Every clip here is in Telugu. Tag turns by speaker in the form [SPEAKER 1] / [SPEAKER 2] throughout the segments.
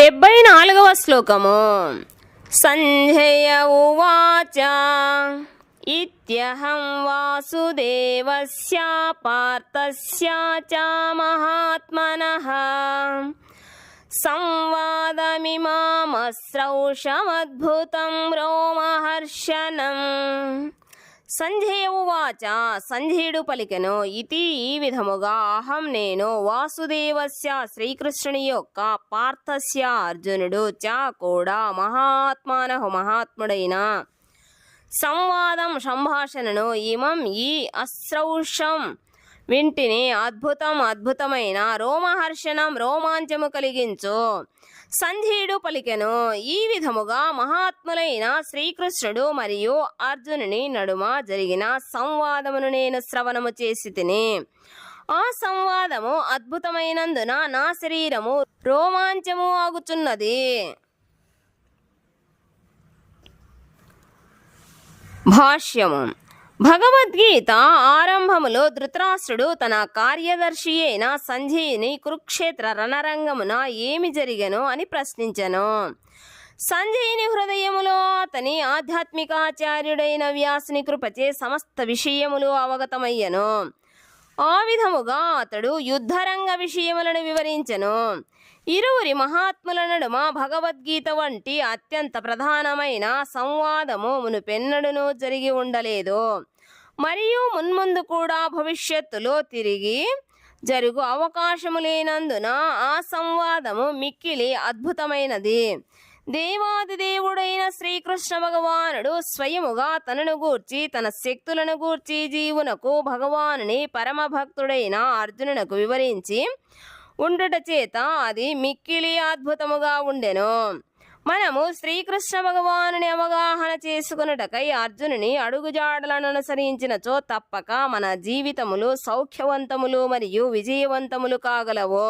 [SPEAKER 1] 74వ శ్లోకము. సంజయ ఉవాచ ఇత్యహం వాసుదేవస్య పార్థస్య చ మహాత్మనః సంవాదమిమామస్రౌషమద్భుతం రోమహర్షణం. సంజయ ఉవాచ, సంజయుడు పలికెను, ఇతి ఈ విధముగా, అహం నేను, వాసుదేవస్య శ్రీకృష్ణుని యొక్క, పార్థస్య అర్జునుడు, చ కూడా, మహాత్మానః మహాత్ముడైన, సంవాదం సంభాషణను, ఇమం ఈ, అశ్రౌషం వింటిని, అద్భుతం అద్భుతమైన, రోమహర్షణం రోమాంచము కలిగించు. సంజయుడు పలికెను, ఈ విధముగా మహాత్ములైన శ్రీకృష్ణుడు మరియు అర్జునుని నడుమ జరిగిన సంవాదమును నేను శ్రవణము చేసి తిని. ఆ సంవాదము అద్భుతమైనందున నా శరీరము రోమాంచము ఆగుచున్నది. భాష్యము. భగవద్గీత ఆరంభములో ధృతరాష్ట్రుడు తన కార్యదర్శి అయిన సంజయుని కురుక్షేత్ర రణరంగమున ఏమి జరిగెను అని ప్రశ్నించెను. సంజయుని హృదయములో అతని ఆధ్యాత్మికాచార్యుడైన వ్యాసుని కృపచే సమస్త విషయములు అవగతమయ్యను. ఆ విధముగా అతడు యుద్ధరంగ విషయములను వివరించెను. ఇరువురి మహాత్ముల నడుమ భగవద్గీత వంటి అత్యంత ప్రధానమైన సంవాదము మునుపెన్నడూనూ జరిగి ఉండలేదు, మరియు మున్ముందు కూడా భవిష్యత్తులో తిరిగి జరుగు అవకాశము లేనందున ఆ సంవాదము మిక్కిలి అద్భుతమైనది. దేవాదిదేవుడైన శ్రీకృష్ణ భగవానుడు స్వయముగా తనను గూర్చి, తన శక్తులను గూర్చి జీవునకు భగవానుని పరమభక్తుడైన అర్జునునకు వివరించి ఉండుట చేత అది మిక్కిలి అద్భుతముగా ఉండెను. మనము శ్రీకృష్ణ భగవానుని అవగాహన చేసుకొనుటకై అర్జునుని అడుగుజాడలను అనుసరించినచో తప్పక మన జీవితములు సౌఖ్యవంతములు మరియు విజయవంతములు కాగలవు.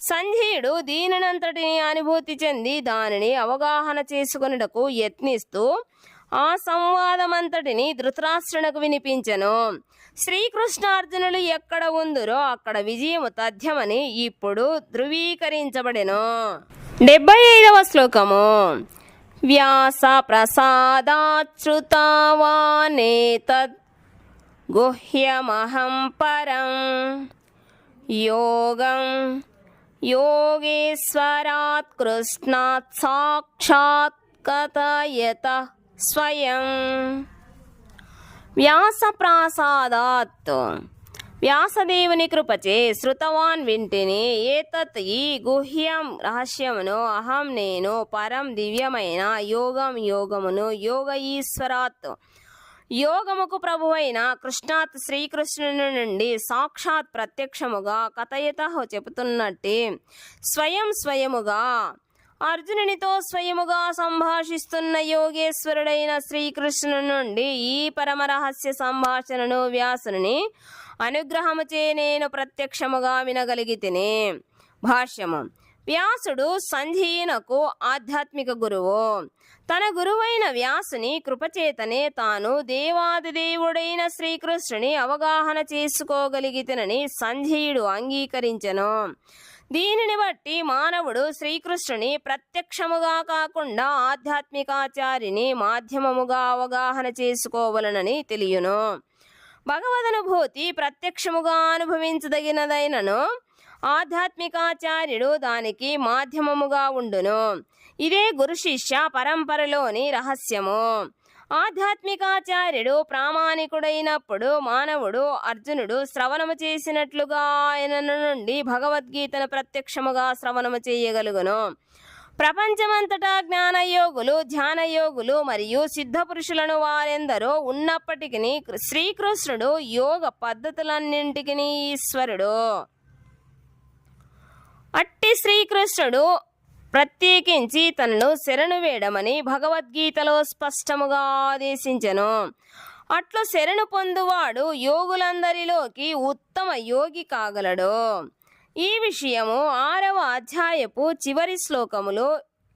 [SPEAKER 1] సంజయుడు దీనినంతటిని అనుభూతి చెంది దానిని అవగాహన చేసుకొనుటకు యత్నిస్తూ ఆ సంవాదమంతటిని ధృతరాష్ట్రునకు వినిపించెను. శ్రీకృష్ణార్జునులు ఎక్కడ ఉందురో అక్కడ విజయము తథ్యమని ఇప్పుడు ధృవీకరించబడెను. 75వ శ్లోకము. వ్యాస ప్రసాదాచ్యుతావానేతద్ గుహ్యమహం పరం యోగం యోగేశ్వరాత్ కృష్ణాత్ సాక్షాత్ కథయతః స్వయం. వ్యాస ప్రసాదాత్, వ్యాసదేవుని కృపచే శృతవాన్ వింటిని, ఏతత్ ఈ గుహ్యం రహస్యమును, అహం నేను, పరం దివ్యమైన, యోగం యోగమును, యోగ ఈశ్వరాత్ యోగముకు ప్రభువైన, కృష్ణాత్ శ్రీకృష్ణుని నుండి సాక్షాత్ ప్రత్యక్షముగా, కథయతః చెబుతున్నట్టే, స్వయం స్వయముగా అర్జునునితో స్వయముగా సంభాషిస్తున్న యోగేశ్వరుడైన శ్రీకృష్ణుని నుండి ఈ పరమరహస్య సంభాషణను వ్యాసుని అనుగ్రహముచే నేను ప్రత్యక్షముగా వినగలిగితిని. భాష్యము. వ్యాసుడు సంజయునకు ఆధ్యాత్మిక గురువు. తన గురువైన వ్యాసుని కృపచేతనే తాను దేవాదిదేవుడైన శ్రీకృష్ణుని అవగాహన చేసుకోగలిగితేనని సంజయుడు అంగీకరించెను. దీనిని బట్టి మానవుడు శ్రీకృష్ణుని ప్రత్యక్షముగా కాకుండా ఆధ్యాత్మికాచార్యుని మాధ్యమముగా అవగాహన చేసుకోవలనని తెలియను. భగవదనుభూతి ప్రత్యక్షముగా అనుభవించదగినదైనను ఆధ్యాత్మికాచార్యుడు దానికి మాధ్యమముగా ఉండును. ఇదే గురు శిష్య పరంపరలోని రహస్యము. ఆధ్యాత్మికాచార్యుడు ప్రామాణికుడైనప్పుడు మానవుడు, అర్జునుడు శ్రవణము చేసినట్లుగా ఆయన నుండి భగవద్గీతను ప్రత్యక్షముగా శ్రవణము చేయగలుగును. ప్రపంచమంతటా జ్ఞానయోగులు, ధ్యానయోగులు మరియు సిద్ధపురుషులను వారెందరో ఉన్నప్పటికీ శ్రీకృష్ణుడు యోగ పద్ధతులన్నింటికి ఈశ్వరుడు. అట్టి శ్రీకృష్ణుడు ప్రత్యేకించి తనను శరణు వేడమని భగవద్గీతలో స్పష్టముగా ఆదేశించెను. అట్లు శరణు పొందువాడు యోగులందరిలోకి ఉత్తమ యోగి కాగలడు. ఈ విషయము 6వ అధ్యాయపు చివరి శ్లోకములో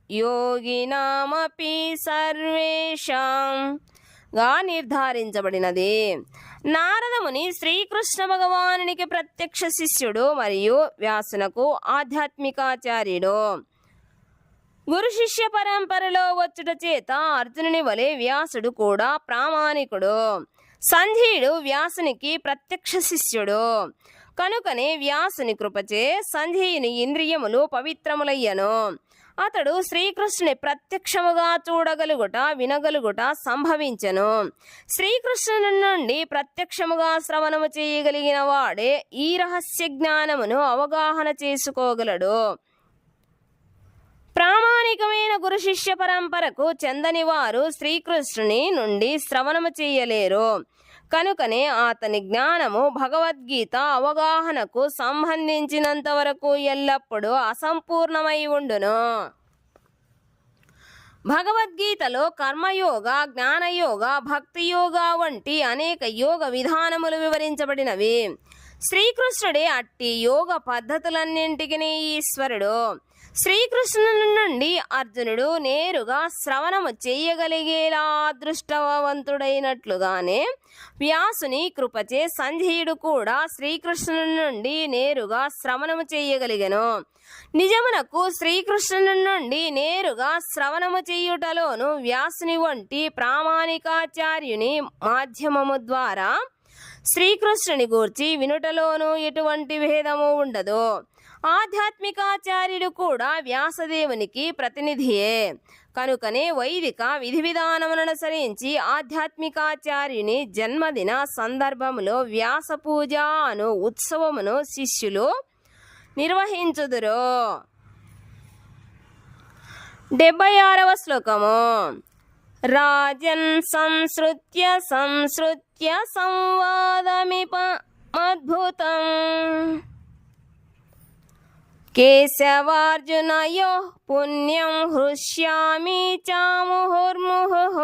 [SPEAKER 1] యోగినామపి సర్వేషాం గా నిర్ధారించబడినది. నారదముని శ్రీకృష్ణ భగవానునికి ప్రత్యక్ష శిష్యుడు మరియు వ్యాసునకు ఆధ్యాత్మికాచార్యుడు. గురు శిష్య పరంపరలో వచ్చుట చేత అర్జునుని వలె వ్యాసుడు కూడా ప్రామాణికుడు. సంధ్యుడు వ్యాసునికి ప్రత్యక్ష శిష్యుడు. కనుకనే వ్యాసుని కృపచే సంధ్యుని ఇంద్రియములు పవిత్రములయ్యను. అతడు శ్రీకృష్ణుని ప్రత్యక్షముగా చూడగలుగుట వినగలుగుట సంభవించెను. శ్రీకృష్ణుని నుండి ప్రత్యక్షముగా శ్రవణము చేయగలిగిన వాడే ఈ రహస్య జ్ఞానమును అవగాహన చేసుకోగలడు. ప్రామాణికమైన గురు శిష్య పరంపరకు చెందని వారు శ్రీకృష్ణుని నుండి శ్రవణము చేయలేరు. కనుకనే అతని జ్ఞానము భగవద్గీత అవగాహనకు సంబంధించినంత వరకు ఎల్లప్పుడూ అసంపూర్ణమై ఉండును. భగవద్గీతలో కర్మయోగ, జ్ఞానయోగ, భక్తి యోగ వంటి అనేక యోగ విధానములు వివరించబడినవి. శ్రీకృష్ణుడే అట్టి యోగ పద్ధతులన్నింటికి ఈశ్వరుడు. శ్రీకృష్ణుని నుండి అర్జునుడు నేరుగా శ్రవణము చేయగలిగేలా అదృష్టవంతుడైనట్లుగానే వ్యాసుని కృపచే సంధ్యుడు కూడా శ్రీకృష్ణుని నుండి నేరుగా శ్రవణము చేయగలిగెను. నిజమునకు శ్రీకృష్ణుని నుండి నేరుగా శ్రవణము చేయుటలోను వ్యాసుని వంటి ప్రామాణికాచార్యుని మాధ్యమము ద్వారా శ్రీకృష్ణుని గూర్చి వినుటలోనూ ఎటువంటి భేదము ఉండదు. ఆధ్యాత్మికాచార్యుడు కూడా వ్యాసదేవునికి ప్రతినిధియే. కనుకనే వైదిక విధి విధానములను అనుసరించి ఆధ్యాత్మికాచార్యుని జన్మదిన సందర్భములో వ్యాస పూజ అను ఉత్సవమును శిష్యులు నిర్వహించుదురు. 76వ శ్లోకము. రాజన్ సంసృత్య సంవాదమిపమద్భుతం కేశవార్జునయో పుణ్యం హృష్యామి చాముహుర్ముహుః.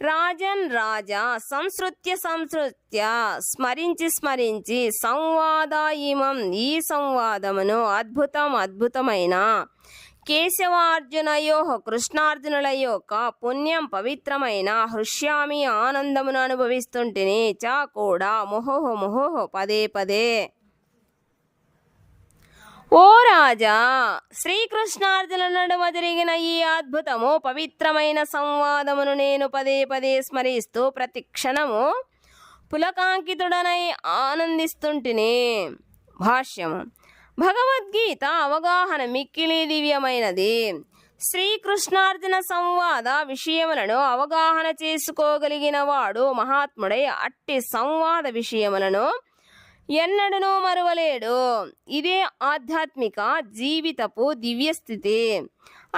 [SPEAKER 1] రాజన్ రాజా సంసృత్య స్మరించి సంవాదాయిమం ఈ సంవాదమును అద్భుతమైన కేశవార్జునయో కృష్ణార్జునుల యొక్క పుణ్యం పవిత్రమైన హృష్యామి ఆనందమును అనుభవిస్తుంటిని చా కూడా ముహుః పదే పదే. ఓ రాజా, శ్రీకృష్ణార్జునుల నడుమ జరిగిన ఈ అద్భుతము పవిత్రమైన సంవాదమును నేను పదే పదే స్మరిస్తూ ప్రతి క్షణము పులకాంకితుడనై ఆనందిస్తుంటిని. భాష్యము. భగవద్గీత అవగాహన మిక్కిలి దివ్యమైనది. శ్రీకృష్ణార్జున సంవాద విషయములను అవగాహన చేసుకోగలిగిన వాడు మహాత్ముడై అట్టి సంవాద విషయములను ఎన్నడనూ మరువలేడు. ఇదే ఆధ్యాత్మిక జీవితపు దివ్యస్థితి.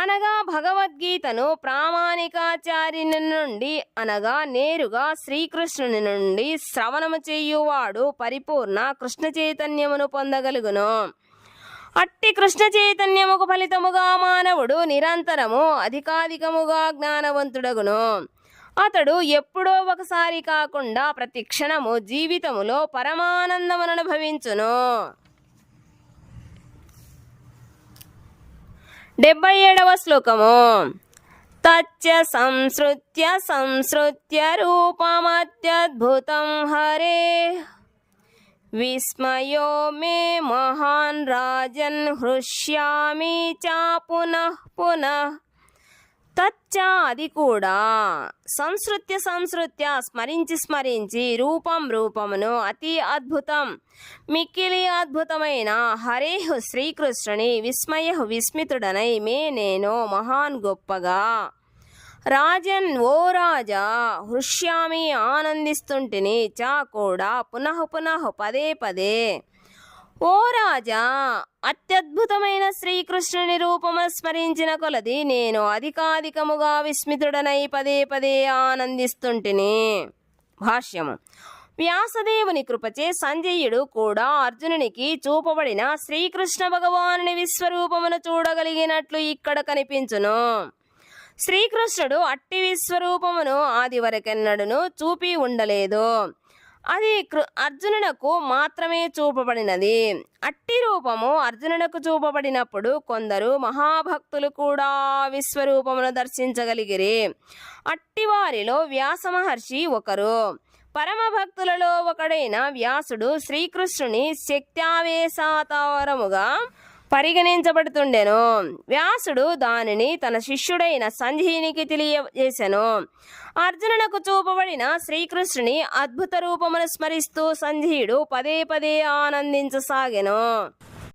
[SPEAKER 1] అనగా భగవద్గీతను ప్రామాణికాచార్యుని నుండి అనగా నేరుగా శ్రీకృష్ణుని నుండి శ్రవణము చేయువాడు పరిపూర్ణ కృష్ణ చైతన్యమును పొందగలుగును. అట్టి కృష్ణ చైతన్యముకు ఫలితముగా మానవుడు నిరంతరము అధికాధికముగా జ్ఞానవంతుడగును. అతడు ఎప్పుడో ఒకసారి కాకుండా ప్రతి క్షణము జీవితములో పరమానందమును అనుభవించును. 77వ శ్లోకము. తచ్చ సంసృత్య రూపమత్యద్భుతం హరే విస్మయో మే మహాన్ రాజన్ హృష్యామి చా పునః పునః. తచ్చ అది కూడా సంసృత్య స్మరించి రూపమును అతి అద్భుతం మిక్కిలి అద్భుతమైన హరే శ్రీకృష్ణుని విస్మితుడనై మే నేను మహాన్ గొప్పగా రాజన్ ఓ రాజా హృష్యామి ఆనందిస్తుంటిని చా కూడా పునః పదే పదే. ఓ రాజా, అత్యద్భుతమైన శ్రీకృష్ణుని రూపము స్మరించిన కొలది నేను అధికాధికముగా విస్మితుడనై పదే పదే ఆనందిస్తుంటిని. భాష్యము. వ్యాసదేవుని కృపచే సంజయుడు కూడా అర్జునునికి చూపబడిన శ్రీకృష్ణ భగవానుని విశ్వరూపమును చూడగలిగినట్లు ఇక్కడ కనిపించును. శ్రీకృష్ణుడు అట్టి విశ్వరూపమును ఆది వరకెన్నడను చూపి ఉండలేదు. అది అర్జునునకు మాత్రమే చూపబడినది. అట్టి రూపము అర్జునునకు చూపబడినప్పుడు కొందరు మహాభక్తులు కూడా విశ్వరూపమును దర్శించగలిగిరి. అట్టి వారిలో వ్యాస మహర్షి ఒకరు. పరమభక్తులలో ఒకడైన వ్యాసుడు శ్రీకృష్ణుని శక్త్యావేశాతావరముగా పరిగణించబడుతుండెను. వ్యాసుడు దానిని తన శిష్యుడైన సంజయునికి తెలియజేసెను. అర్జునునకు చూపబడిన శ్రీకృష్ణుని అద్భుత రూపమును స్మరిస్తూ సంజయుడు పదే పదే ఆనందించసాగెను.